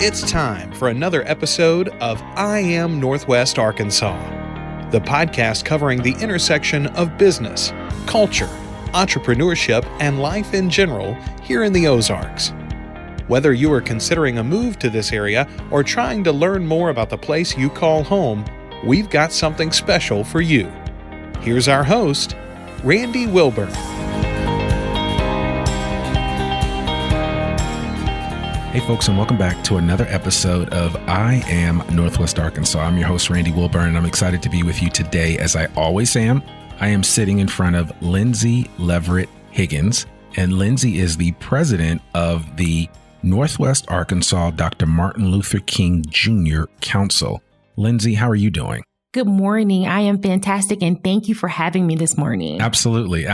It's time for another episode of I Am Northwest Arkansas, the podcast covering the intersection of business, culture, entrepreneurship, and life in general here in the Ozarks. Whether you are considering a move to this area or trying to learn more about the place you call home, we've got something special for you. Here's our host, Randy Wilburn. Hey folks, and welcome back to another episode of I Am Northwest Arkansas. I'm your host, Randy Wilburn, and I'm excited to be with you today, as I always am. I am sitting in front of Lindsey Leverett Higgins, and Lindsey is the president of the Northwest Arkansas Dr. Martin Luther King Jr. Council. Lindsey, how are you doing? Good morning. I am fantastic, and thank you for having me this morning. Absolutely.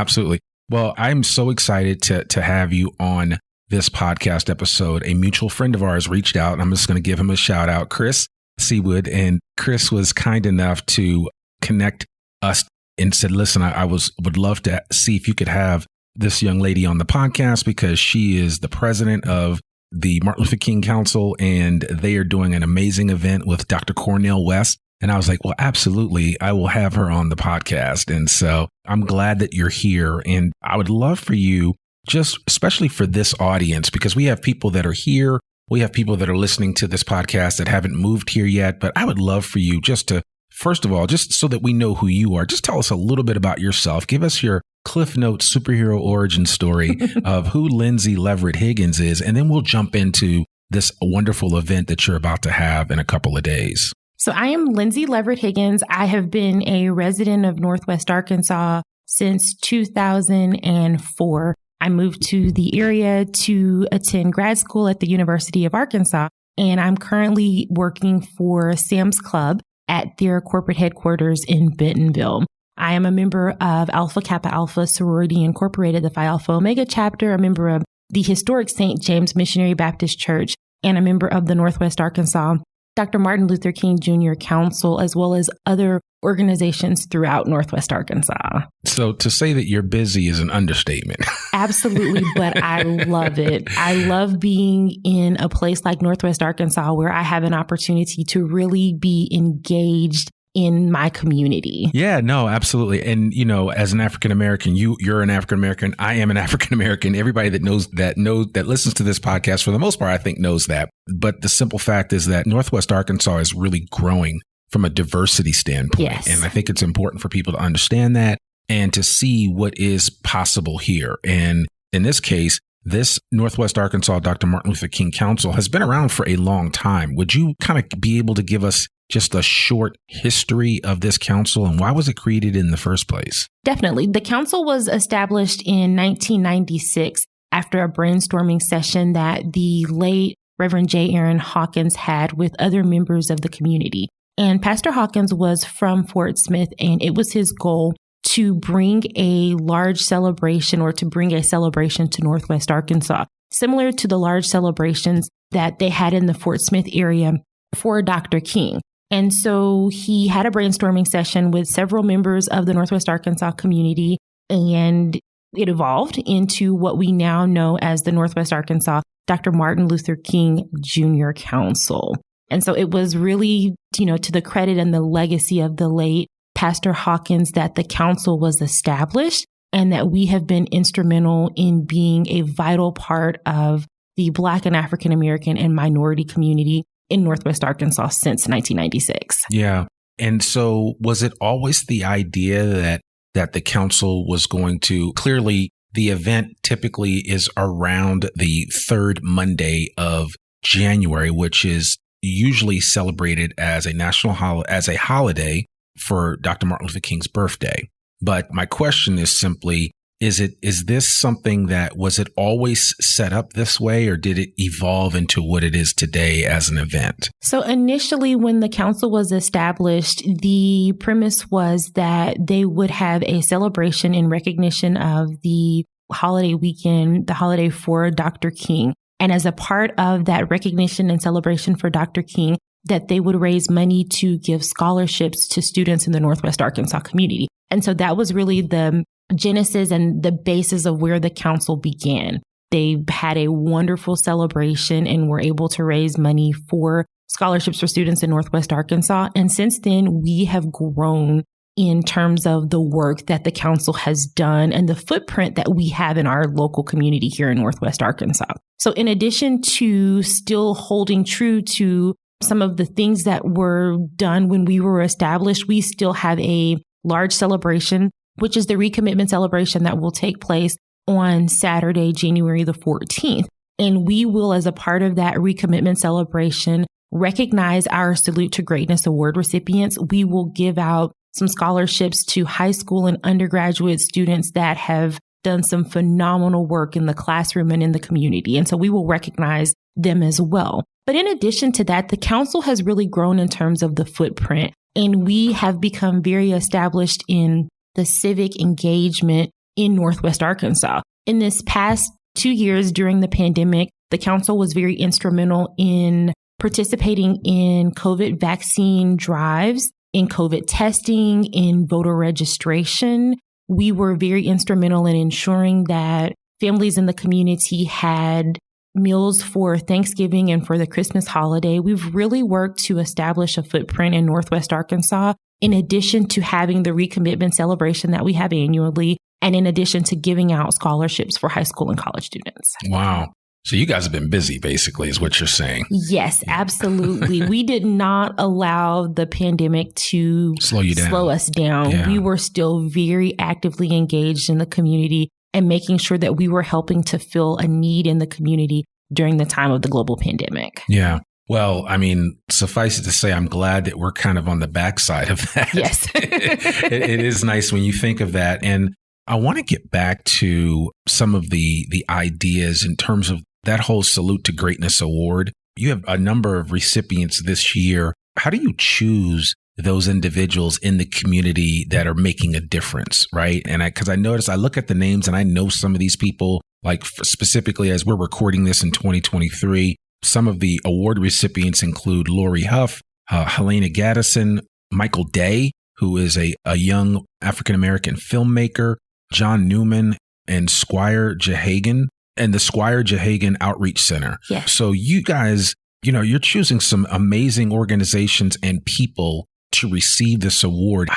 Well, I'm so excited to have you on this podcast episode. A mutual friend of ours reached out, and I'm just going to give him a shout out, Chris Seawood. And Chris was kind enough to connect us and said, listen, I would love to see if you could have this young lady on the podcast because she is the president of the Martin Luther King Council, and they are doing an amazing event with Dr. Cornel West. And I was like, well, absolutely, I will have her on the podcast. And so I'm glad that you're here. And I would love for you, just especially for this audience, because we have people that are here. We have people that are listening to this podcast that haven't moved here yet. But I would love for you just to, first of all, just so that we know who you are, just tell us a little bit about yourself. Give us your Cliff Notes superhero origin story of who Lindsey Leverett Higgins is. And then we'll jump into this wonderful event that you're about to have in a couple of days. So I am Lindsey Leverett Higgins. I have been a resident of Northwest Arkansas since 2004. I moved to the area to attend grad school at the University of Arkansas, and I'm currently working for Sam's Club at their corporate headquarters in Bentonville. I am a member of Alpha Kappa Alpha Sorority Incorporated, the Phi Alpha Omega chapter, a member of the historic St. James Missionary Baptist Church, and a member of the Northwest Arkansas Dr. Martin Luther King Jr. Council, as well as other organizations throughout Northwest Arkansas. So to say that you're busy is an understatement. Absolutely, but I love it. I love being in a place like Northwest Arkansas where I have an opportunity to really be engaged in my community. Yeah, no, absolutely. And, you know, as an African-American, you're an African-American. I am an African-American. Everybody that knows that listens to this podcast, for the most part, I think knows that. But the simple fact is that Northwest Arkansas is really growing from a diversity standpoint. Yes. And I think it's important for people to understand that and to see what is possible here. And in this case, this Northwest Arkansas Dr. Martin Luther King Council has been around for a long time. Would you kind of be able to give us just a short history of this council and why was it created in the first place? Definitely. The council was established in 1996 after a brainstorming session that the late Reverend J. Hawkins had with other members of the community. And Pastor Hawkins was from Fort Smith, and it was his goal to bring a large celebration or to bring a celebration to Northwest Arkansas, similar to the large celebrations that they had in the Fort Smith area for Dr. King. And so he had a brainstorming session with several members of the Northwest Arkansas community, and it evolved into what we now know as the Northwest Arkansas Dr. Martin Luther King Jr. Council. And so it was really, to the credit and the legacy of the late Pastor Hawkins that the council was established and that we have been instrumental in being a vital part of the Black and African American and minority community in Northwest Arkansas since 1996. Yeah. And so was it always the idea that the council was going to, clearly the event typically is around the third Monday of January, which is usually celebrated as a national holiday for Dr. Martin Luther King's birthday. But my question is simply, is this something was it always set up this way, or did it evolve into what it is today as an event? So initially, when the council was established, the premise was that they would have a celebration in recognition of the holiday weekend, the holiday for Dr. King. And as a part of that recognition and celebration for Dr. King, that they would raise money to give scholarships to students in the Northwest Arkansas community. And so that was really the genesis and the basis of where the council began. They had a wonderful celebration and were able to raise money for scholarships for students in Northwest Arkansas. And since then, we have grown in terms of the work that the council has done and the footprint that we have in our local community here in Northwest Arkansas. So in addition to still holding true to some of the things that were done when we were established, we still have a large celebration, which is the recommitment celebration that will take place on Saturday, January the 14th. And we will, as a part of that recommitment celebration, recognize our Salute to Greatness Award recipients. We will give out some scholarships to high school and undergraduate students that have done some phenomenal work in the classroom and in the community. And so we will recognize them as well. But in addition to that, the council has really grown in terms of the footprint, and we have become very established in the civic engagement in Northwest Arkansas. In this past 2 years during the pandemic, the council was very instrumental in participating in COVID vaccine drives, in COVID testing, in voter registration. We were very instrumental in ensuring that families in the community had meals for Thanksgiving and for the Christmas holiday. We've really worked to establish a footprint in Northwest Arkansas, in addition to having the recommitment celebration that we have annually, and in addition to giving out scholarships for high school and college students. Wow. So you guys have been busy, basically, is what you're saying. Yes, absolutely. We did not allow the pandemic to slow us down. Yeah. We were still very actively engaged in the community and making sure that we were helping to fill a need in the community during the time of the global pandemic. Yeah. Well, I mean, suffice it to say, I'm glad that we're kind of on the backside of that. Yes. It is nice when you think of that. And I want to get back to some of the ideas in terms of that whole Salute to Greatness Award. You have a number of recipients this year. How do you choose those individuals in the community that are making a difference, right? And because I notice, I look at the names and I know some of these people, like specifically as we're recording this in 2023, some of the award recipients include Lori Huff, Helena Gaddison, Michael Day, who is a young African-American filmmaker, John Newman, and Squire Jehagan, and the Squire Jehagan Outreach Center. Yes. So you guys, you're choosing some amazing organizations and people to receive this award.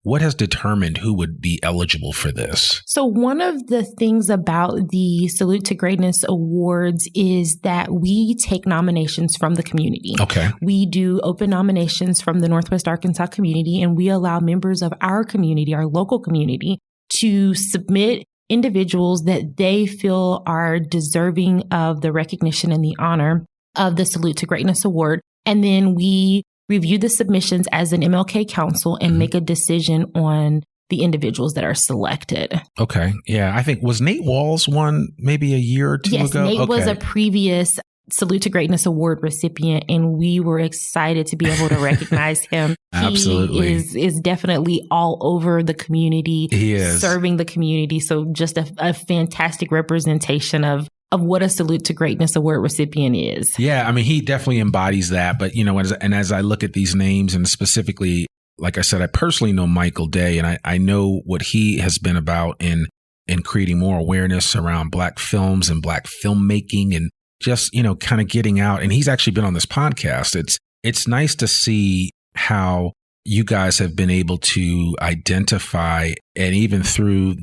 What has determined who would be eligible for this? So one of the things about the Salute to Greatness Awards is that we take nominations from the community. Okay. We do open nominations from the Northwest Arkansas community, and we allow members of our community, our local community, to submit individuals that they feel are deserving of the recognition and the honor of the Salute to Greatness Award. And then we review the submissions as an MLK council and make a decision on the individuals that are selected. Okay. Yeah. I think, was Nate Walls one maybe a year or two ago? Yes, Nate was a previous Salute to Greatness Award recipient, and we were excited to be able to recognize him. Absolutely. He is definitely all over the community. He is. Serving the community. So just a fantastic representation of what a Salute to Greatness Award recipient is. Yeah, I mean, he definitely embodies that. But, as I look at these names, and specifically, like I said, I personally know Michael Day, and I know what he has been about in creating more awareness around Black films and Black filmmaking, and just, kind of getting out. And he's actually been on this podcast. It's nice to see how you guys have been able to identify, and even through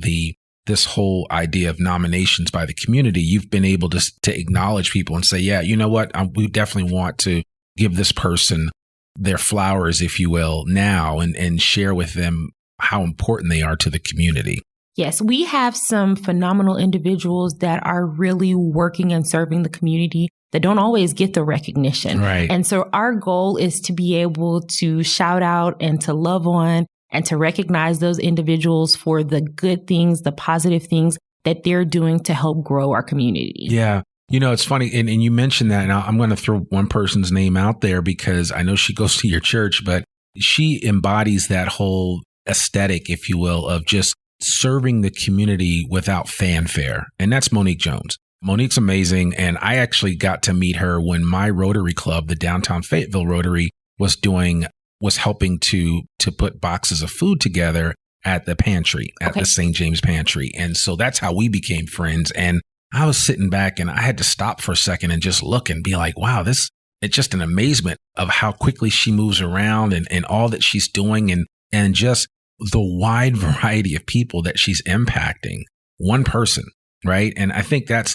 this whole idea of nominations by the community, you've been able to acknowledge people and say, yeah, you know what, we definitely want to give this person their flowers, if you will, now, and share with them how important they are to the community. Yes, we have some phenomenal individuals that are really working and serving the community that don't always get the recognition. Right. And so our goal is to be able to shout out and to love on and to recognize those individuals for the good things, the positive things that they're doing to help grow our community. Yeah. It's funny. And you mentioned that. And I'm going to throw one person's name out there because I know she goes to your church, but she embodies that whole aesthetic, if you will, of just serving the community without fanfare. And that's Monique Jones. Monique's amazing. And I actually got to meet her when my Rotary Club, the Downtown Fayetteville Rotary, was helping to put boxes of food together at the pantry, at the St. James Pantry. And so that's how we became friends. And I was sitting back and I had to stop for a second and just look and be like, wow, it's just an amazement of how quickly she moves around and all that she's doing and just the wide variety of people that she's impacting. One person, right? And I think that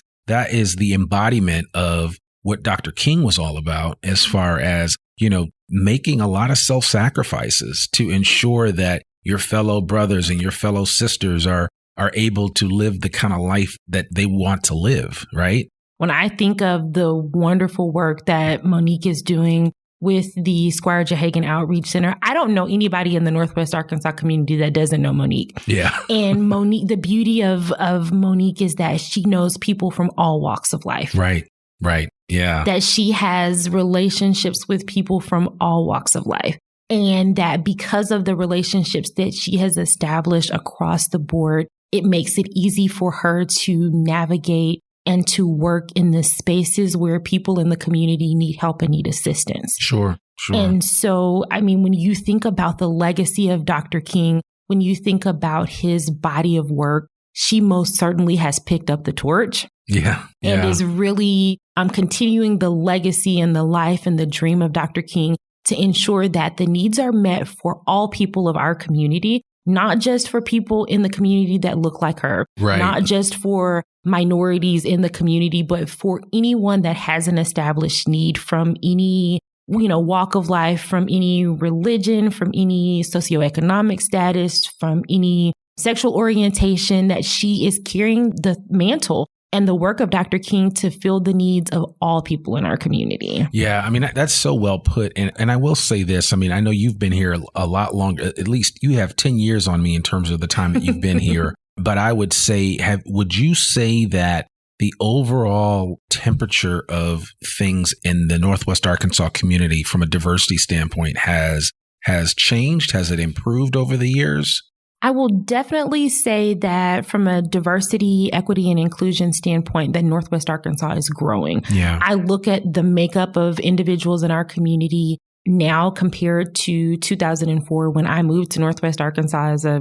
is the embodiment of what Dr. King was all about, as far as, making a lot of self-sacrifices to ensure that your fellow brothers and your fellow sisters are able to live the kind of life that they want to live, right? When I think of the wonderful work that Monique is doing with the Squire J. Hagan Outreach Center, I don't know anybody in the Northwest Arkansas community that doesn't know Monique. Yeah. And Monique, the beauty of Monique is that she knows people from all walks of life. Right. Yeah. That she has relationships with people from all walks of life. And that because of the relationships that she has established across the board, it makes it easy for her to navigate and to work in the spaces where people in the community need help and need assistance. Sure. And so, when you think about the legacy of Dr. King, when you think about his body of work, she most certainly has picked up the torch. Yeah. And is really continuing the legacy and the life and the dream of Dr. King to ensure that the needs are met for all people of our community, not just for people in the community that look like her, not just for minorities in the community, but for anyone that has an established need from any, walk of life, from any religion, from any socioeconomic status, from any sexual orientation, that she is carrying the mantle and the work of Dr. King to fill the needs of all people in our community. Yeah, that's so well put. And I will say this, I know you've been here a lot longer, at least you have 10 years on me in terms of the time that you've been here. But I would say, would you say that the overall temperature of things in the Northwest Arkansas community from a diversity standpoint has changed? Has it improved over the years? I will definitely say that from a diversity, equity, and inclusion standpoint, that Northwest Arkansas is growing. Yeah. I look at the makeup of individuals in our community now compared to 2004 when I moved to Northwest Arkansas as a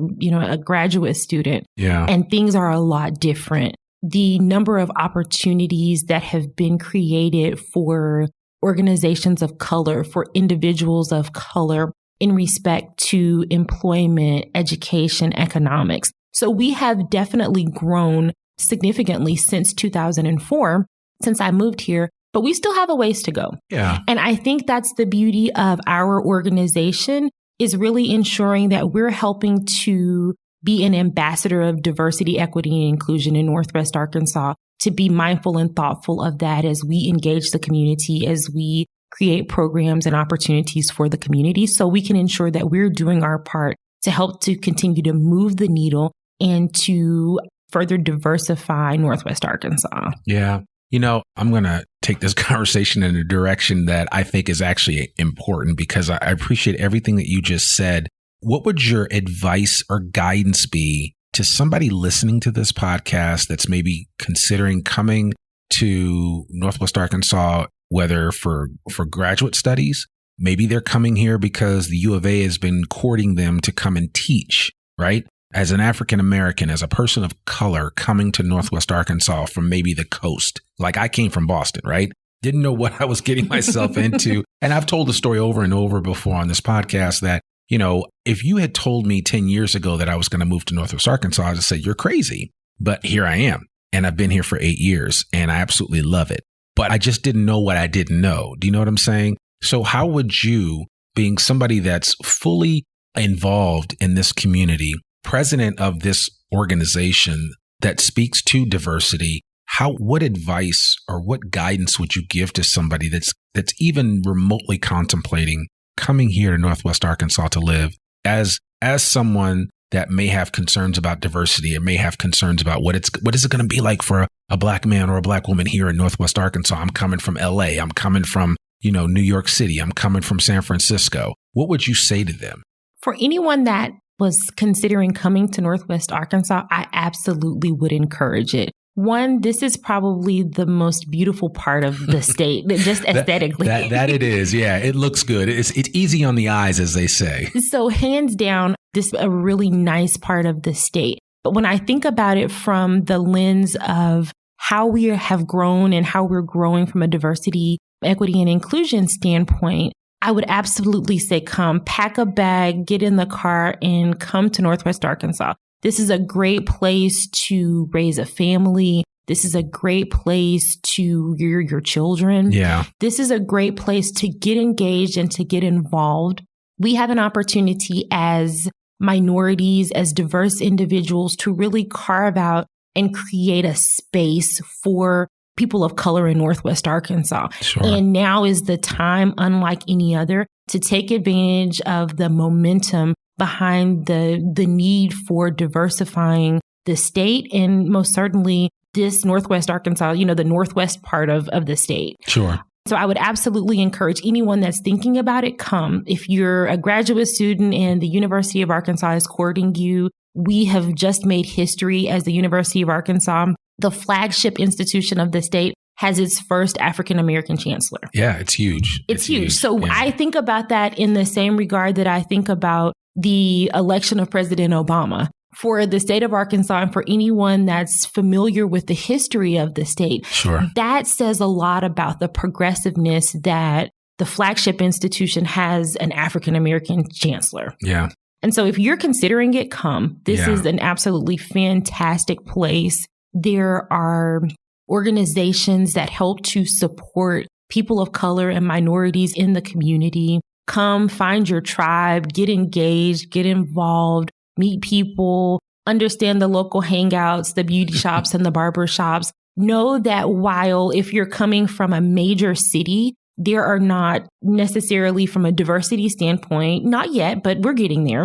graduate student. Yeah. And things are a lot different. The number of opportunities that have been created for organizations of color, for individuals of color, in respect to employment, education, economics. So we have definitely grown significantly since 2004, since I moved here, but we still have a ways to go. Yeah. And I think that's the beauty of our organization, is really ensuring that we're helping to be an ambassador of diversity, equity, and inclusion in Northwest Arkansas, to be mindful and thoughtful of that as we engage the community, as we create programs and opportunities for the community, so we can ensure that we're doing our part to help to continue to move the needle and to further diversify Northwest Arkansas. Yeah. I'm going to take this conversation in a direction that I think is actually important, because I appreciate everything that you just said. What would your advice or guidance be to somebody listening to this podcast that's maybe considering coming to Northwest Arkansas, whether for graduate studies? Maybe they're coming here because the U of A has been courting them to come and teach, right? As an African American, as a person of color coming to Northwest Arkansas from maybe the coast, like I came from Boston, right? Didn't know what I was getting myself into. And I've told the story over and over before on this podcast that, if you had told me 10 years ago that I was going to move to Northwest Arkansas, I'd just say, you're crazy. But here I am. And I've been here for 8 years and I absolutely love it. But I just didn't know what I didn't know. Do you know what I'm saying? So how would you, being somebody that's fully involved in this community, president of this organization that speaks to diversity, what advice or what guidance would you give to somebody that's even remotely contemplating coming here to Northwest Arkansas to live, as someone that may have concerns about diversity and may have concerns about what is it going to be like for a Black man or a Black woman here in Northwest Arkansas? I'm coming from LA. I'm coming from, New York City. I'm coming from San Francisco. What would you say to them? For anyone that was considering coming to Northwest Arkansas, I absolutely would encourage it. One, this is probably the most beautiful part of the state, just aesthetically. that it is. Yeah, it looks good. It's easy on the eyes, as they say. So hands down, this is a really nice part of the state. But when I think about it from the lens of how we have grown and how we're growing from a diversity, equity, and inclusion standpoint, I would absolutely say come, pack a bag, get in the car, and come to Northwest Arkansas. This is a great place to raise a family. This is a great place to rear your children. Yeah. This is a great place to get engaged and to get involved. We have an opportunity as minorities, as diverse individuals, to really carve out and create a space for people of color in Northwest Arkansas. Sure. And now is the time, unlike any other, to take advantage of the momentum behind the need for diversifying the state, and most certainly this Northwest Arkansas, the Northwest part of the state. Sure. So I would absolutely encourage anyone that's thinking about it, come. If you're a graduate student and the University of Arkansas is courting you, we have just made history as the University of Arkansas. The flagship institution of the state has its first African-American chancellor. Yeah, it's huge. It's huge. So yeah. I think about that in the same regard that I think about the election of President Obama. For the state of Arkansas, and for anyone that's familiar with the history of the state, sure, that says a lot about the progressiveness that the flagship institution has an African-American chancellor. Yeah. And so if you're considering it, come. This is an absolutely fantastic place. There are organizations that help to support people of color and minorities in the community. Come, find your tribe, get engaged, get involved, meet people, understand the local hangouts, the beauty shops and the barber shops. Know that while if you're coming from a major city, there are not necessarily from a diversity standpoint, not yet, but we're getting there,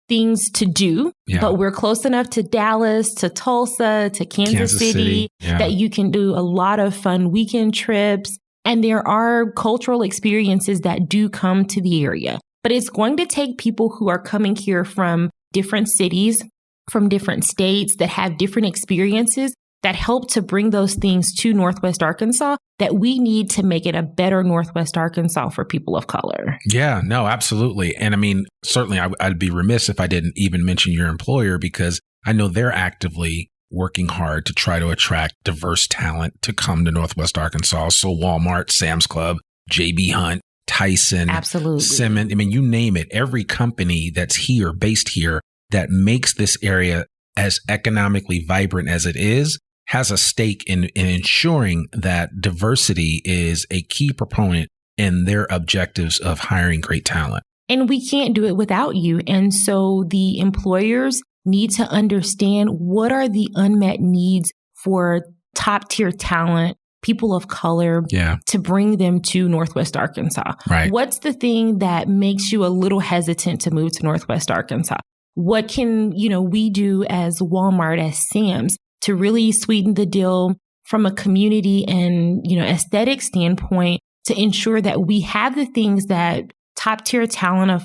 things to do. Yeah. But we're close enough to Dallas, to Tulsa, to Kansas City. That you can do a lot of fun weekend trips. And there are cultural experiences that do come to the area. But it's going to take people who are coming here from different cities, from different states that have different experiences that help to bring those things to Northwest Arkansas that we need to make it a better Northwest Arkansas for people of color. Yeah, no, absolutely. And I mean, certainly I'd be remiss if I didn't even mention your employer, because I know they're actively working hard to try to attract diverse talent to come to Northwest Arkansas. So Walmart, Sam's Club, JB Hunt, Tyson, absolutely, Simmons, I mean, you name it. Every company that's here, based here, that makes this area as economically vibrant as it is, has a stake in ensuring that diversity is a key proponent in their objectives of hiring great talent. And we can't do it without you. And so the employers need to understand what are the unmet needs for top tier talent, people of color, to bring them to Northwest Arkansas. Right. What's the thing that makes you a little hesitant to move to Northwest Arkansas? What can, we do as Walmart, as Sam's, to really sweeten the deal from a community and, aesthetic standpoint to ensure that we have the things that top tier talent of,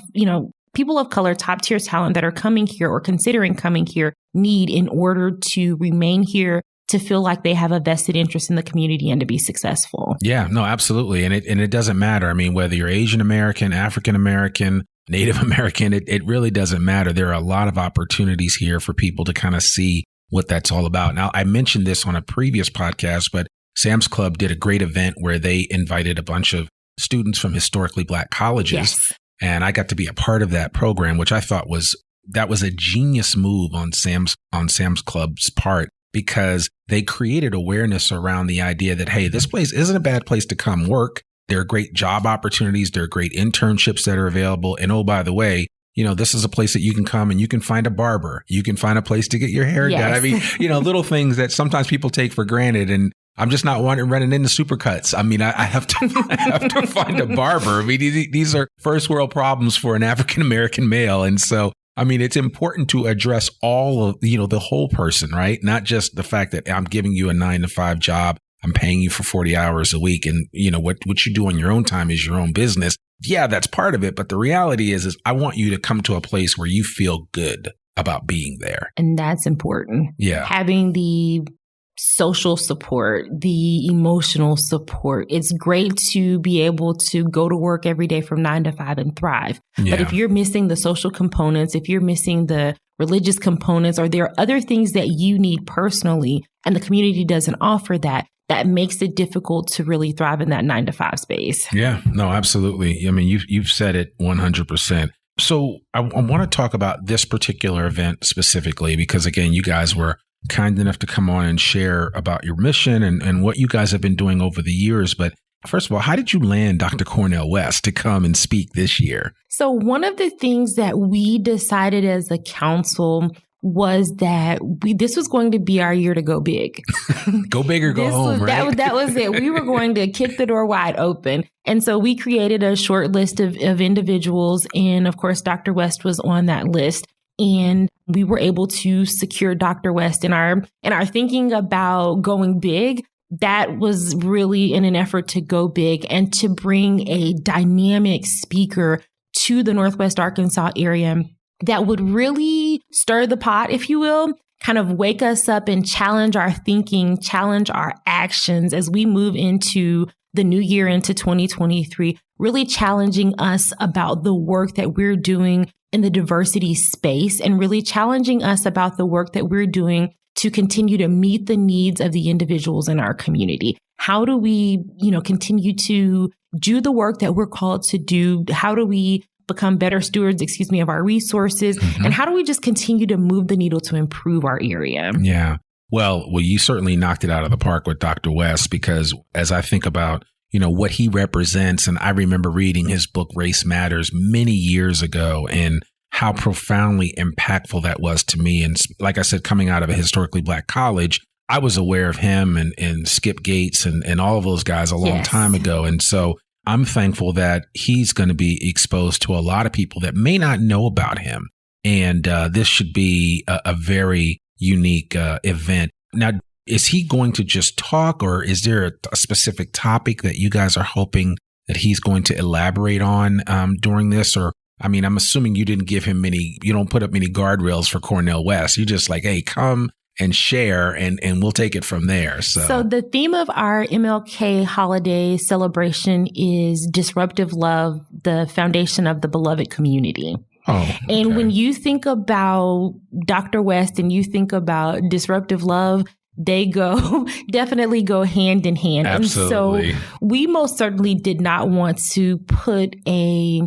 people of color, top tier talent that are coming here or considering coming here need in order to remain here, to feel like they have a vested interest in the community and to be successful. Yeah, no, absolutely. And it doesn't matter. I mean, whether you're Asian American, African American, Native American, it really doesn't matter. There are a lot of opportunities here for people to kind of see what that's all about. Now, I mentioned this on a previous podcast, but Sam's Club did a great event where they invited a bunch of students from historically Black colleges. Yes. And I got to be a part of that program, which I thought was a genius move on Sam's Club's part, because they created awareness around the idea that, hey, this place isn't a bad place to come work. There are great job opportunities. There are great internships that are available. And oh, by the way, this is a place that you can come and you can find a barber. You can find a place to get your hair done. I mean, little things that sometimes people take for granted. And I'm just not running into Supercuts. I mean, I have to find a barber. I mean, these are first world problems for an African-American male. And so, I mean, it's important to address all of, the whole person, right? Not just the fact that I'm giving you a 9-to-5 job. I'm paying you for 40 hours a week. And, what you do on your own time is your own business. Yeah, that's part of it. But the reality is I want you to come to a place where you feel good about being there. And that's important. Yeah. Having the social support, the emotional support. It's great to be able to go to work every day from 9 to 5 and thrive. Yeah. But if you're missing the social components, if you're missing the religious components, or there are other things that you need personally and the community doesn't offer that, that makes it difficult to really thrive in that 9-to-5 space. Yeah, no, absolutely. I mean, you've said it 100%. So I want to talk about this particular event specifically, because again, you guys were kind enough to come on and share about your mission and what you guys have been doing over the years. But first of all, how did you land Dr. Cornel West to come and speak this year? So one of the things that we decided as a council was that this was going to be our year to go big. Go big or go home, right? That was it. We were going to kick the door wide open. And so we created a short list of individuals. And of course, Dr. West was on that list. And we were able to secure Dr. West in our thinking about going big. That was really in an effort to go big and to bring a dynamic speaker to the Northwest Arkansas area that would really stir the pot, if you will, kind of wake us up and challenge our thinking, challenge our actions as we move into the new year, into 2023, really challenging us about the work that we're doing in the diversity space and really challenging us about the work that we're doing to continue to meet the needs of the individuals in our community. How do we, continue to do the work that we're called to do? How do we become better stewards, of our resources? Mm-hmm. And how do we just continue to move the needle to improve our area? Yeah. Well, you certainly knocked it out of the park with Dr. West, because as I think about, what he represents, and I remember reading his book, Race Matters, many years ago, and how profoundly impactful that was to me. And like I said, coming out of a historically Black college, I was aware of him and Skip Gates and all of those guys a long time ago. And so I'm thankful that he's going to be exposed to a lot of people that may not know about him. And this should be a very unique event. Now, is he going to just talk, or is there a specific topic that you guys are hoping that he's going to elaborate on during this? Or, I mean, I'm assuming you didn't give him you don't put up many guardrails for Cornel West. You're just like, hey, come and share, and we'll take it from there. So the theme of our MLK holiday celebration is Disruptive Love, the foundation of the beloved community. Oh, okay. And when you think about Dr. West and you think about disruptive love, they definitely go hand in hand. Absolutely. And so we most certainly did not want to put a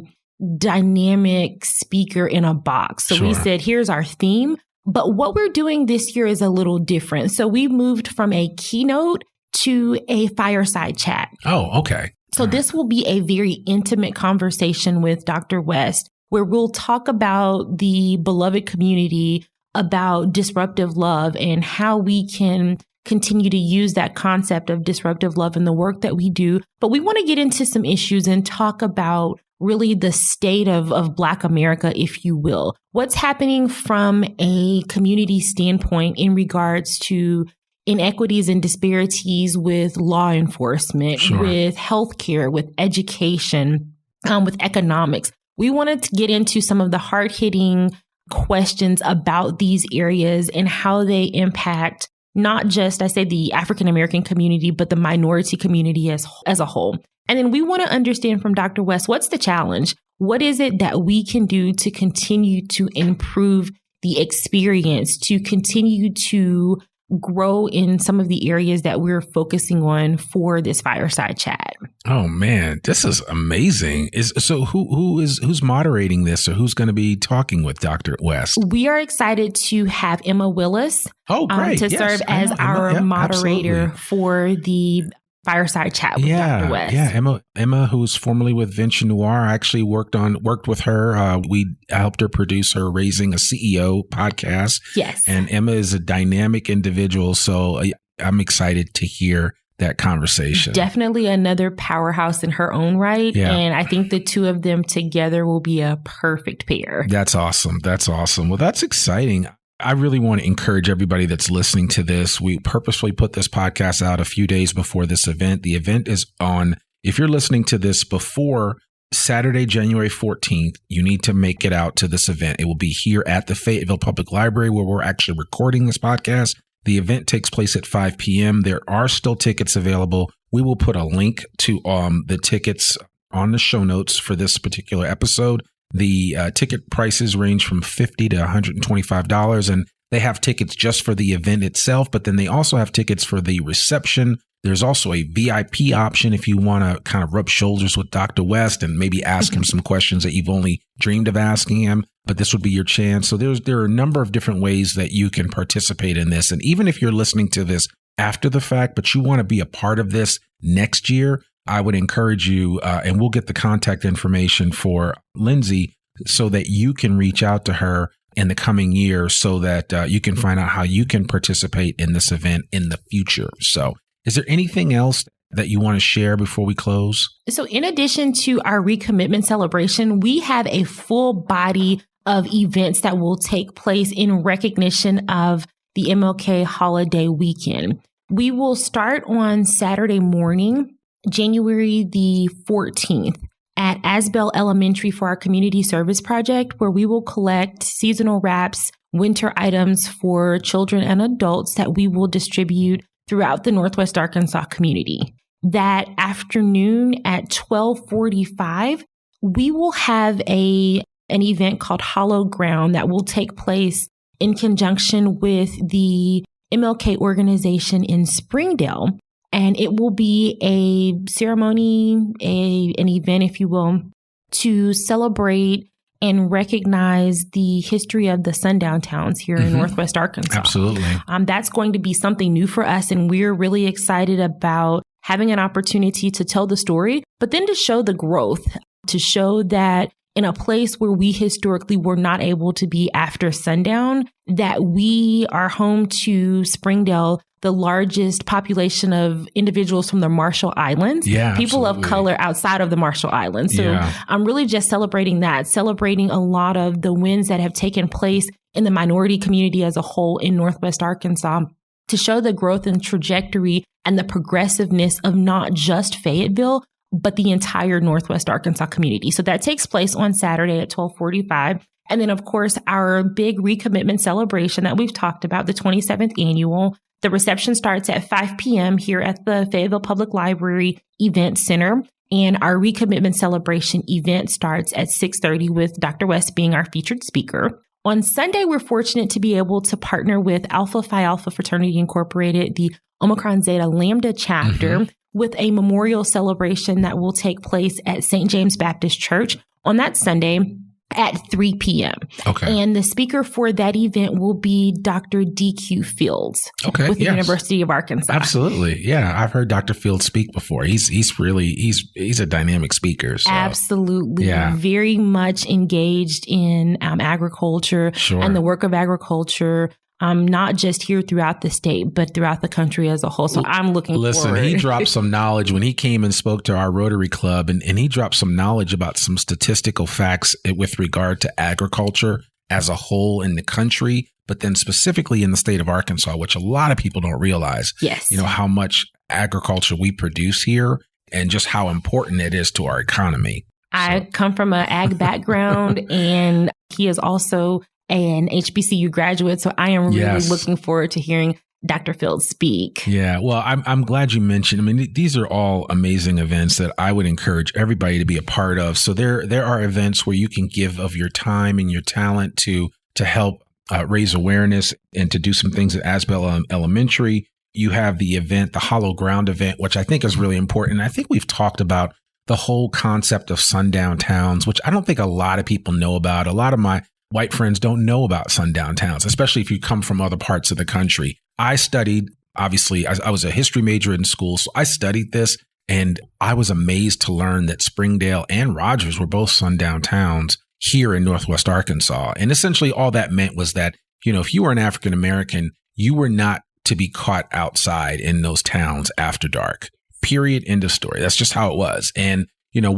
dynamic speaker in a box. So we said, here's our theme. But what we're doing this year is a little different. So we moved from a keynote to a fireside chat. Oh, okay. So this will be a very intimate conversation with Dr. West, where we'll talk about the beloved community, about disruptive love, and how we can continue to use that concept of disruptive love in the work that we do. But we want to get into some issues and talk about really the state of Black America, if you will. What's happening from a community standpoint in regards to inequities and disparities with law enforcement, with healthcare, with education, with economics. We wanted to get into some of the hard-hitting questions about these areas and how they impact not just, I say, the African-American community, but the minority community as a whole. And then we want to understand from Dr. West, what's the challenge? What is it that we can do to continue to improve the experience, to continue to grow in some of the areas that we're focusing on for this fireside chat? Oh man, this is amazing. So who's moderating this, or who's going to be talking with Dr. West? We are excited to have Emma Willis to serve as our moderator for the fireside chat with Dr. West. Yeah, Emma, who's formerly with Venture Noir, I actually worked with her. We helped her produce her Raising a CEO podcast. Yes. And Emma is a dynamic individual, so I'm excited to hear that conversation. Definitely another powerhouse in her own right. Yeah. And I think the two of them together will be a perfect pair. That's awesome. Well, that's exciting. I really want to encourage everybody that's listening to this. We purposefully put this podcast out a few days before this event. The event is on, if you're listening to this before Saturday, January 14th, you need to make it out to this event. It will be here at the Fayetteville Public Library, where we're actually recording this podcast. The event takes place at 5 p.m. There are still tickets available. We will put a link to the tickets on the show notes for this particular episode. The ticket prices range from $50 to $125. And They have tickets just for the event itself, but then they also have tickets for the reception. There's also a VIP option if you want to kind of rub shoulders with Dr. West and maybe ask him some questions that you've only dreamed of asking him, but this would be your chance. So there are a number of different ways that you can participate in this. And even if you're listening to this after the fact, but you want to be a part of this next year, I would encourage you, and we'll get the contact information for Lindsey so that you can reach out to her in the coming year so that you can find out how you can participate in this event in the future. So is there anything else that you want to share before we close? So in addition to our recommitment celebration, we have a full body of events that will take place in recognition of the MLK holiday weekend. We will start on Saturday morning, January the 14th. At Asbell Elementary for our community service project, where we will collect seasonal wraps, winter items for children and adults that we will distribute throughout the Northwest Arkansas community. That afternoon at 12:45, we will have an event called Hollow Ground that will take place in conjunction with the MLK organization in Springdale. And it will be a ceremony, an event, if you will, to celebrate and recognize the history of the sundown towns here in Northwest Arkansas. Absolutely. That's going to be something new for us. And we're really excited about having an opportunity to tell the story, but then to show the growth, to show that in a place where we historically were not able to be after sundown, that we are home to Springdale, the largest population of individuals from the Marshall Islands, people of color outside of the Marshall Islands. So I'm really just celebrating that, celebrating a lot of the wins that have taken place in the minority community as a whole in Northwest Arkansas, to show the growth and trajectory and the progressiveness of not just Fayetteville, but the entire Northwest Arkansas community. So that takes place on Saturday at 12:45. And then, of course, our big recommitment celebration that we've talked about, the 27th annual. The reception starts at 5 p.m. here at the Fayetteville Public Library Event Center. And our recommitment celebration event starts at 6:30 with Dr. West being our featured speaker. On Sunday, we're fortunate to be able to partner with Alpha Phi Alpha Fraternity Incorporated, the Omicron Zeta Lambda chapter, with a memorial celebration that will take place at St. James Baptist Church on that Sunday at 3 p.m. Okay. And the speaker for that event will be Dr. D.Q. Fields with the University of Arkansas. Absolutely. Yeah. I've heard Dr. Fields speak before. He's a dynamic speaker. So. Absolutely. Yeah. Very much engaged in agriculture and the work of agriculture. Not just here throughout the state, but throughout the country as a whole. So I'm looking forward. Listen, he dropped some knowledge when he came and spoke to our Rotary Club, and he dropped some knowledge about some statistical facts with regard to agriculture as a whole in the country, but then specifically in the state of Arkansas, which a lot of people don't realize. Yes. You know, how much agriculture we produce here and just how important it is to our economy. I come from an ag background, and he is also an HBCU graduate. So I am really looking forward to hearing Dr. Fields speak. Yeah. Well, I'm glad you mentioned, I mean, these are all amazing events that I would encourage everybody to be a part of. So there are events where you can give of your time and your talent to help raise awareness and to do some things at Asbell Elementary. You have the event, the Hollow Ground event, which I think is really important. I think we've talked about the whole concept of sundown towns, which I don't think a lot of people know about. A lot of my white friends don't know about sundown towns, especially if you come from other parts of the country. I studied, obviously, I was a history major in school, so I studied this, and I was amazed to learn that Springdale and Rogers were both sundown towns here in Northwest Arkansas. And essentially all that meant was that, you know, if you were an African American, you were not to be caught outside in those towns after dark. Period. End of story. That's just how it was. And, you know,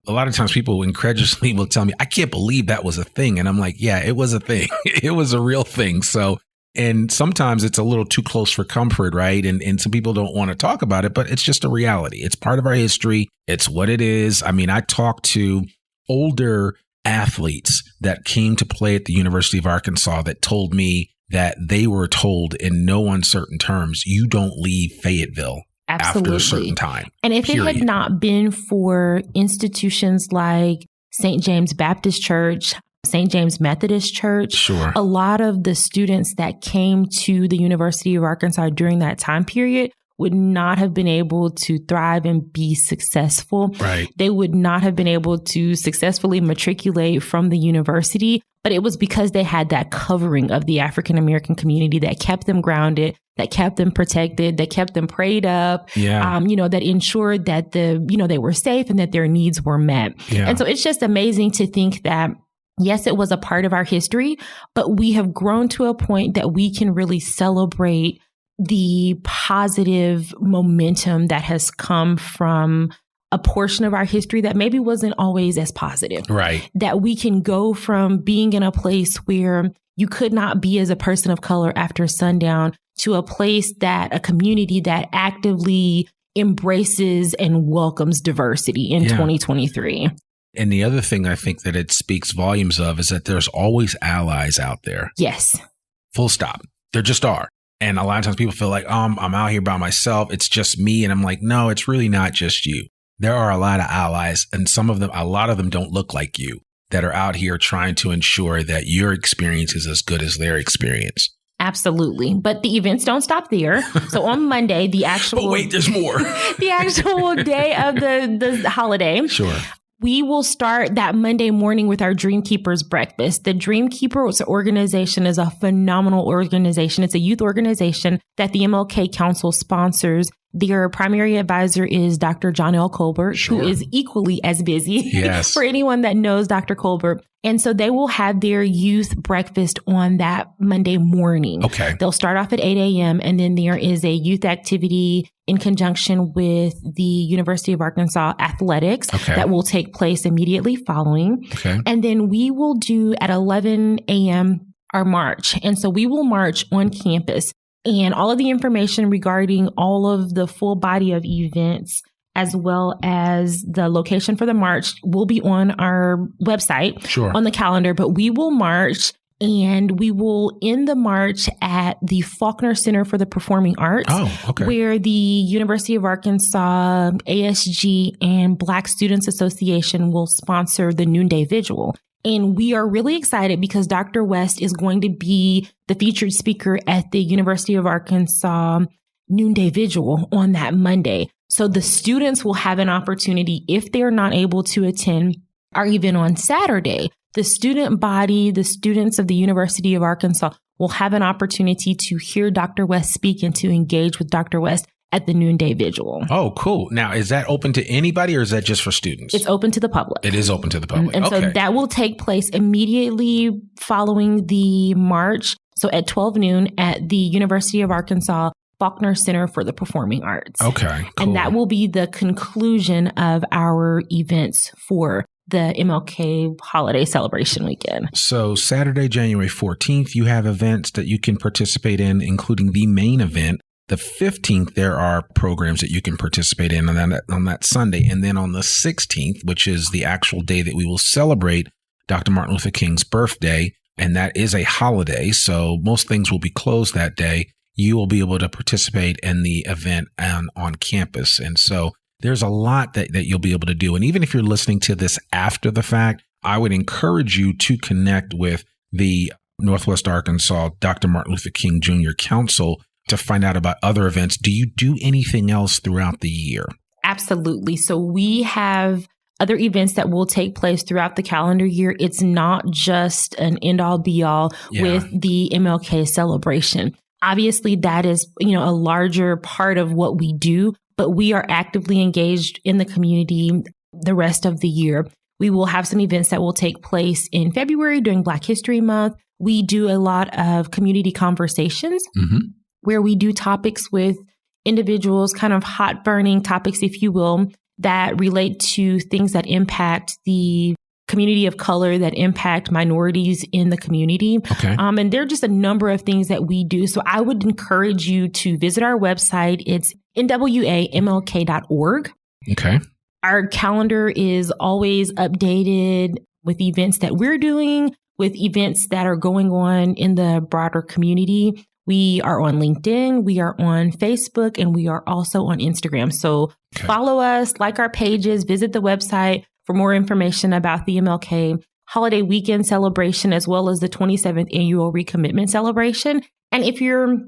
a lot of times people incredulously will tell me, I can't believe that was a thing. And I'm like, yeah, it was a thing. It was a real thing. So, and sometimes it's a little too close for comfort, right? And some people don't want to talk about it, but it's just a reality. It's part of our history. It's what it is. I mean, I talked to older athletes that came to play at the University of Arkansas that told me that they were told in no uncertain terms, you don't leave Fayetteville after a certain time. And if it had not been for institutions like St. James Baptist Church, St. James Methodist Church. Sure. A lot of the students that came to the University of Arkansas during that time period would not have been able to thrive and be successful. Right. They would not have been able to successfully matriculate from the university, but it was because they had that covering of the African American community that kept them grounded, that kept them protected, that kept them prayed up, that ensured that they were safe and that their needs were met. Yeah. And so it's just amazing to think that, yes, it was a part of our history, but we have grown to a point that we can really celebrate the positive momentum that has come from a portion of our history that maybe wasn't always as positive. Right. That we can go from being in a place where you could not be as a person of color after sundown to a place that a community that actively embraces and welcomes diversity in 2023. And the other thing I think that it speaks volumes of is that there's always allies out there. Yes. Full stop. There just are. And a lot of times people feel like, I'm out here by myself. It's just me. And I'm like, no, it's really not just you. There are a lot of allies, and a lot of them don't look like you, that are out here trying to ensure that your experience is as good as their experience. Absolutely. But the events don't stop there. So on Monday, the actual... But wait, there's more. The actual day of the holiday. Sure. We will start that Monday morning with our Dream Keepers breakfast. The Dream Keepers organization is a phenomenal organization. It's a youth organization that the MLK Council sponsors. Their primary advisor is Dr. John L. Colbert, who is equally as busy for anyone that knows Dr. Colbert. And so they will have their youth breakfast on that Monday morning. Okay. They'll start off at 8 a.m. and then there is a youth activity in conjunction with the University of Arkansas athletics that will take place immediately following. Okay. And then we will do at 11 a.m. our march. And so we will march on campus. And all of the information regarding all of the full body of events, as well as the location for the march, will be on our website, on the calendar. But we will march, and we will end the march at the Faulkner Center for the Performing Arts, where the University of Arkansas, ASG, and Black Students Association will sponsor the Noonday Vigil. And we are really excited because Dr. West is going to be the featured speaker at the University of Arkansas Noonday Vigil on that Monday. So the students will have an opportunity, if they're not able to attend our event on Saturday, the student body, the students of the University of Arkansas will have an opportunity to hear Dr. West speak and to engage with Dr. West at the Noonday Vigil. Oh, cool. Now, is that open to anybody or is that just for students? It's open to the public. It is open to the public. And so that will take place immediately following the march. So at 12 noon at the University of Arkansas Faulkner Center for the Performing Arts. Okay, cool. And that will be the conclusion of our events for the MLK holiday celebration weekend. So Saturday, January 14th, you have events that you can participate in, including the main event. The 15th, there are programs that you can participate in on that Sunday. And then on the 16th, which is the actual day that we will celebrate Dr. Martin Luther King's birthday, and that is a holiday, so most things will be closed that day. You will be able to participate in the event on campus. And so there's a lot that you'll be able to do. And even if you're listening to this after the fact, I would encourage you to connect with the Northwest Arkansas Dr. Martin Luther King Jr. Council to find out about other events. Do you do anything else throughout the year? Absolutely. So we have other events that will take place throughout the calendar year. It's not just an end all be all with the MLK celebration. Obviously, that is, a larger part of what we do, but we are actively engaged in the community the rest of the year. We will have some events that will take place in February during Black History Month. We do a lot of community conversations where we do topics with individuals, kind of hot burning topics, if you will, that relate to things that impact the community of color, that impact minorities in the community. And there are just a number of things that we do. So I would encourage you to visit our website. It's nwamlk.org. Our calendar is always updated with events that we're doing, with events that are going on in the broader community. We are on LinkedIn, we are on Facebook, and we are also on Instagram. So follow us, like our pages, visit the website for more information about the MLK holiday weekend celebration, as well as the 27th annual recommitment celebration. And if you're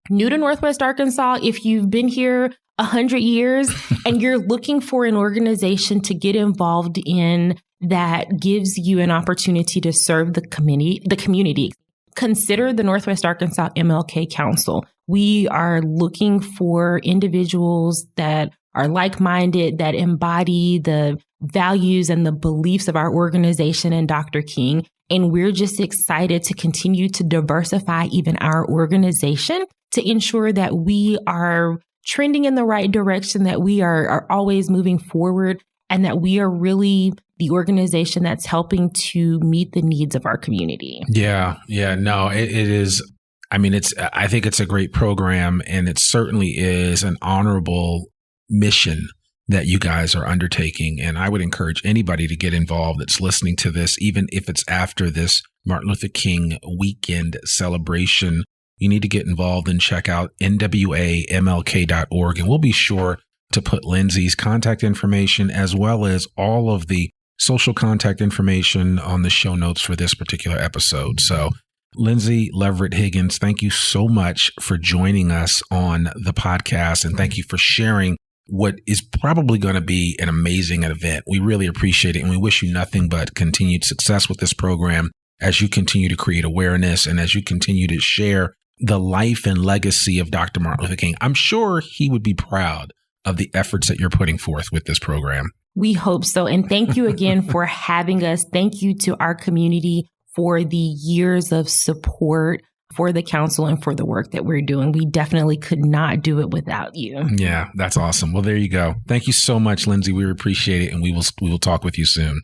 new to Northwest Arkansas, if you've been here 100 years and you're looking for an organization to get involved in that gives you an opportunity to serve the community, consider the Northwest Arkansas MLK Council. We are looking for individuals that are like-minded, that embody the values and the beliefs of our organization and Dr. King. And we're just excited to continue to diversify even our organization to ensure that we are trending in the right direction, that we are always moving forward, and that we are really the organization that's helping to meet the needs of our community. Yeah. No, it is. I mean, I think it's a great program, and it certainly is an honorable mission that you guys are undertaking. And I would encourage anybody to get involved that's listening to this, even if it's after this Martin Luther King weekend celebration. You need to get involved and check out nwamlk.org. And we'll be sure to put Lindsey's contact information as well as all of the social contact information on the show notes for this particular episode. So Lindsey Leverett Higgins, thank you so much for joining us on the podcast. And thank you for sharing what is probably going to be an amazing event. We really appreciate it. And we wish you nothing but continued success with this program as you continue to create awareness and as you continue to share the life and legacy of Dr. Martin Luther King. I'm sure he would be proud of the efforts that you're putting forth with this program. We hope so. And thank you again for having us. Thank you to our community for the years of support for the council and for the work that we're doing. We definitely could not do it without you. Yeah, that's awesome. Well, there you go. Thank you so much, Lindsey. We appreciate it, and we will talk with you soon.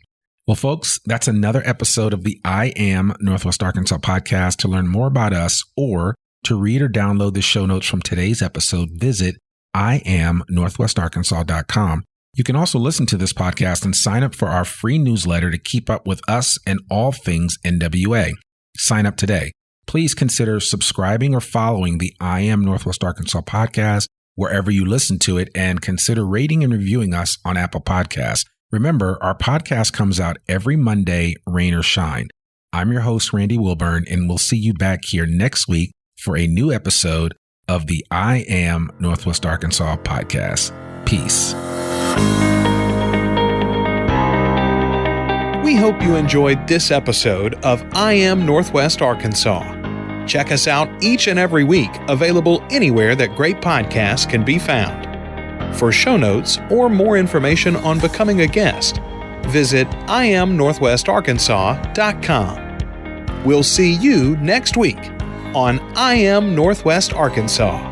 Well, folks, that's another episode of the I Am Northwest Arkansas podcast. To learn more about us or to read or download the show notes from today's episode, visit iamnorthwestarkansas.com. You can also listen to this podcast and sign up for our free newsletter to keep up with us and all things NWA. Sign up today. Please consider subscribing or following the I Am Northwest Arkansas podcast wherever you listen to it, and consider rating and reviewing us on Apple Podcasts. Remember, our podcast comes out every Monday, rain or shine. I'm your host, Randy Wilburn, and we'll see you back here next week for a new episode of the I Am Northwest Arkansas podcast. Peace. We hope you enjoyed this episode of I Am Northwest Arkansas. Check us out each and every week, available anywhere that great podcasts can be found. For show notes or more information on becoming a guest, visit iamnorthwestarkansas.com. We'll see you next week on I Am Northwest Arkansas.